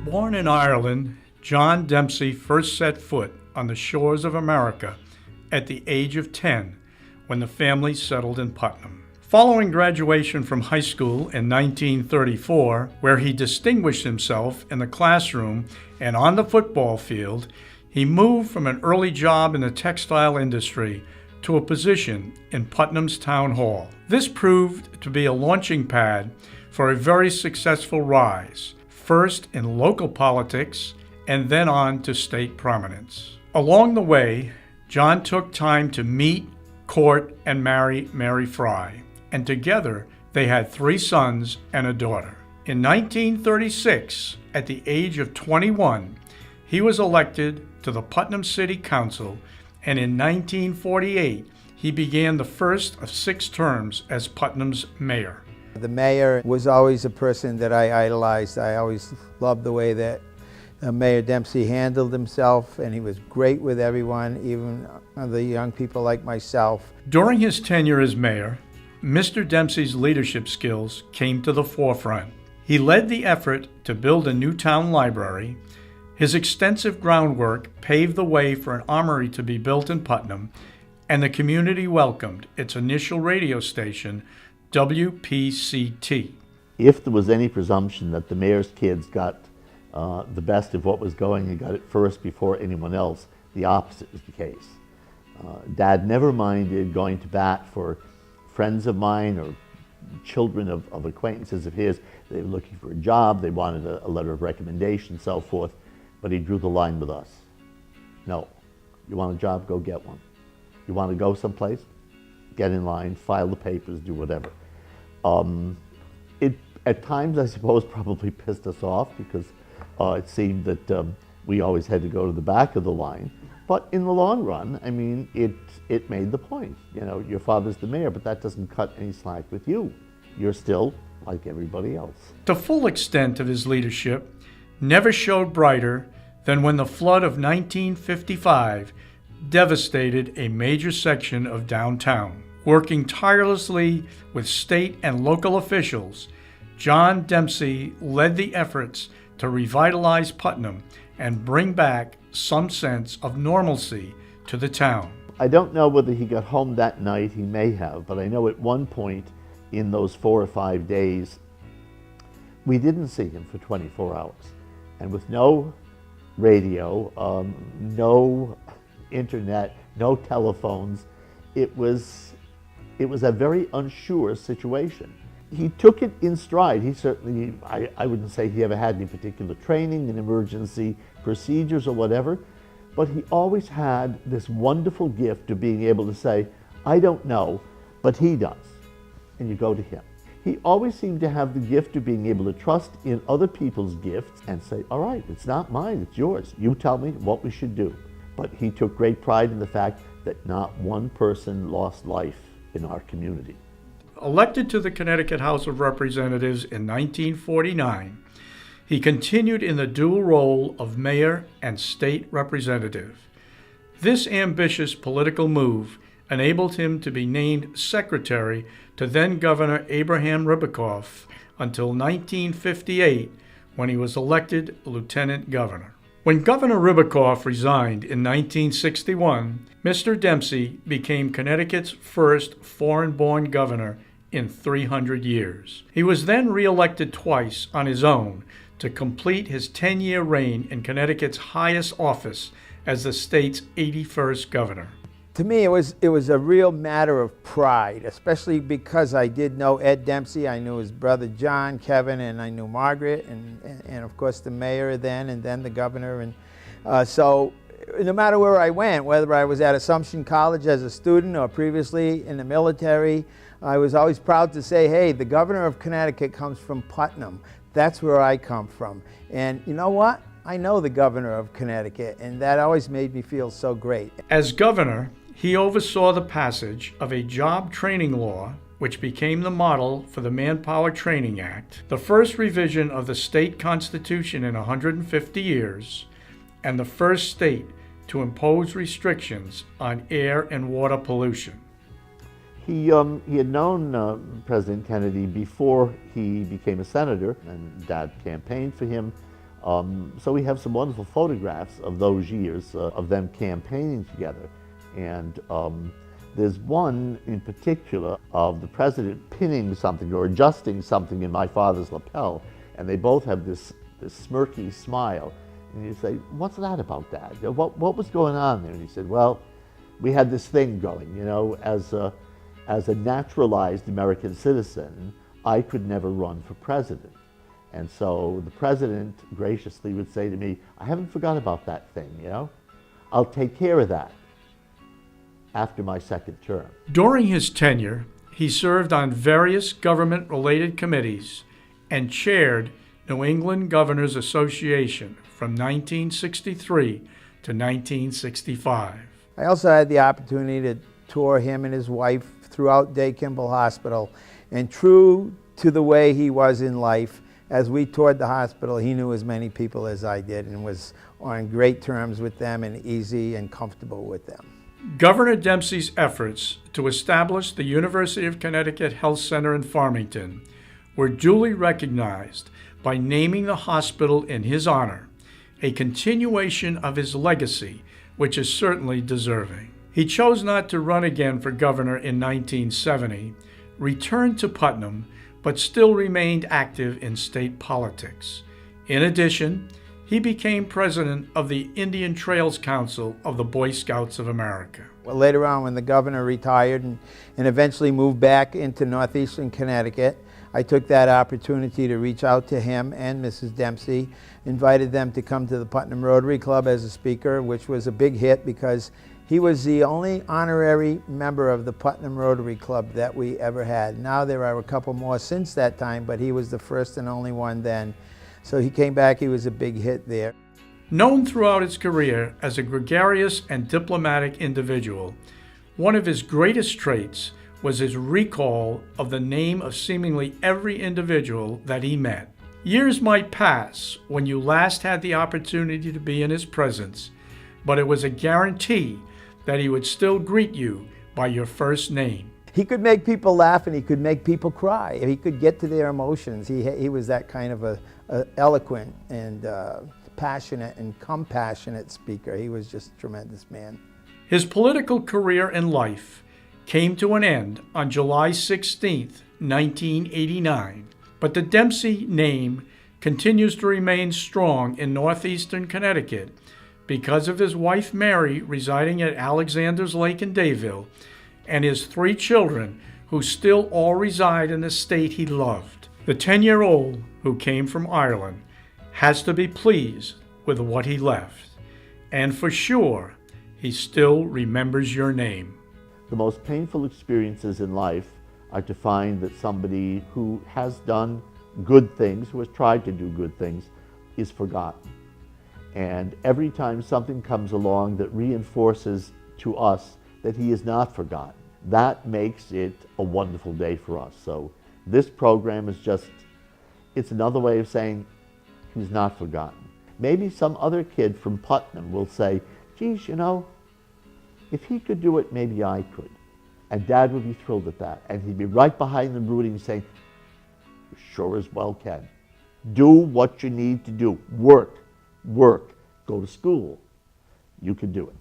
Born in Ireland, John Dempsey first set foot on the shores of America at the age of 10 when the family settled in Putnam. Following graduation from high school in 1934, where he distinguished himself in the classroom and on the football field, he moved from an early job in the textile industry to a position in Putnam's town hall. This proved to be a launching pad for a very successful rise, first in local politics and then on to state prominence. Along the way, John took time to meet, court, and marry Mary Fry, and together they had 3 sons and a daughter. In 1936, at the age of 21, he was elected to the Putnam City Council, and in 1948, he began the first of 6 terms as Putnam's mayor. The mayor was always a person that I idolized. I always loved the way that Mayor Dempsey handled himself, and he was great with everyone, even the young people like myself. During his tenure as mayor, Mr. Dempsey's leadership skills came to the forefront. He led the effort to build a new town library. His extensive groundwork paved the way for an armory to be built in Putnam, and the community welcomed its initial radio station, WPCT. If there was any presumption that the mayor's kids got the best of what was going and got it first before anyone else, the opposite was the case. Dad never minded going to bat for friends of mine or children of acquaintances of his. They were looking for a job, they wanted a letter of recommendation, so forth, but he drew the line with us. No, you want a job, go get one. You want to go someplace, get in line, file the papers, do whatever. It, at times, I suppose, probably pissed us off because it seemed that we always had to go to the back of the line. But in the long run, I mean, it made the point. You know, your father's the mayor, but that doesn't cut any slack with you. You're still like everybody else. The full extent of his leadership never showed brighter than when the flood of 1955 devastated a major section of downtown. Working tirelessly with state and local officials, John Dempsey led the efforts to revitalize Putnam and bring back some sense of normalcy to the town. I don't know whether he got home that night, he may have, but I know at one point in those 4 or 5 days, we didn't see him for 24 hours. And with no radio, no internet, no telephones, it was a very unsure situation. He took it in stride. He certainly, I wouldn't say he ever had any particular training in emergency procedures or whatever, but he always had this wonderful gift of being able to say, I don't know, but he does, and you go to him. He always seemed to have the gift of being able to trust in other people's gifts and say, all right, it's not mine, it's yours. You tell me what we should do. But he took great pride in the fact that not one person lost life in our community. Elected to the Connecticut House of Representatives in 1949, he continued in the dual role of mayor and state representative. This ambitious political move enabled him to be named secretary to then-Governor Abraham Ribicoff until 1958, when he was elected lieutenant governor. When Governor Ribicoff resigned in 1961, Mr. Dempsey became Connecticut's first foreign-born governor in 300 years. He was then re-elected twice on his own to complete his 10-year reign in Connecticut's highest office as the state's 81st governor. To me, it was a real matter of pride, especially because I did know Ed Dempsey. I knew his brother John, Kevin, and I knew Margaret, and of course the mayor then, and then the governor. And so no matter where I went, whether I was at Assumption College as a student or previously in the military, I was always proud to say, hey, the governor of Connecticut comes from Putnam. That's where I come from. And you know what? I know the governor of Connecticut, and that always made me feel so great. As governor, he oversaw the passage of a job training law which became the model for the Manpower Training Act, the first revision of the state constitution in 150 years, and the first state to impose restrictions on air and water pollution. He had known President Kennedy before he became a senator, and Dad campaigned for him. So we have some wonderful photographs of those years of them campaigning together. And there's one in particular of the president pinning something or adjusting something in my father's lapel, and they both have this smirky smile. And you say, "What's that about, Dad? What was going on there?" And he said, "Well, we had this thing going, you know, as a naturalized American citizen, I could never run for president. And so the president graciously would say to me, I haven't forgot about that thing, you know? I'll take care of that after my second term." During his tenure, he served on various government-related committees and chaired New England Governors Association from 1963 to 1965. I also had the opportunity to tour him and his wife throughout Day Kimball Hospital, and true to the way he was in life, as we toured the hospital, he knew as many people as I did and was on great terms with them and easy and comfortable with them. Governor Dempsey's efforts to establish the University of Connecticut Health Center in Farmington were duly recognized by naming the hospital in his honor, a continuation of his legacy, which is certainly deserving. He chose not to run again for governor in 1970, returned to Putnam, but still remained active in state politics. In addition, he became president of the Indian Trails Council of the Boy Scouts of America. Well, later on, when the governor retired and eventually moved back into northeastern Connecticut, I took that opportunity to reach out to him and Mrs. Dempsey, invited them to come to the Putnam Rotary Club as a speaker, which was a big hit because he was the only honorary member of the Putnam Rotary Club that we ever had. Now there are a couple more since that time, but he was the first and only one then. So he came back, he was a big hit there. Known throughout his career as a gregarious and diplomatic individual, one of his greatest traits was his recall of the name of seemingly every individual that he met. Years might pass when you last had the opportunity to be in his presence, but it was a guarantee that he would still greet you by your first name. He could make people laugh and he could make people cry. He could get to their emotions. He was that kind of a eloquent and passionate and compassionate speaker. He was just a tremendous man. His political career and life came to an end on July 16, 1989, but the Dempsey name continues to remain strong in northeastern Connecticut because of his wife Mary residing at Alexander's Lake in Dayville and his 3 children who still all reside in the state he loved. The 10-year-old who came from Ireland has to be pleased with what he left, and for sure he still remembers your name. The most painful experiences in life are to find that somebody who has done good things, who has tried to do good things, is forgotten. And every time something comes along that reinforces to us that he is not forgotten, that makes it a wonderful day for us. So this program is just, it's another way of saying he's not forgotten. Maybe some other kid from Putnam will say, geez, you know, if he could do it, maybe I could. And Dad would be thrilled at that. And he'd be right behind them rooting, saying, you sure as well can. Do what you need to do. Work, go to school. You can do it.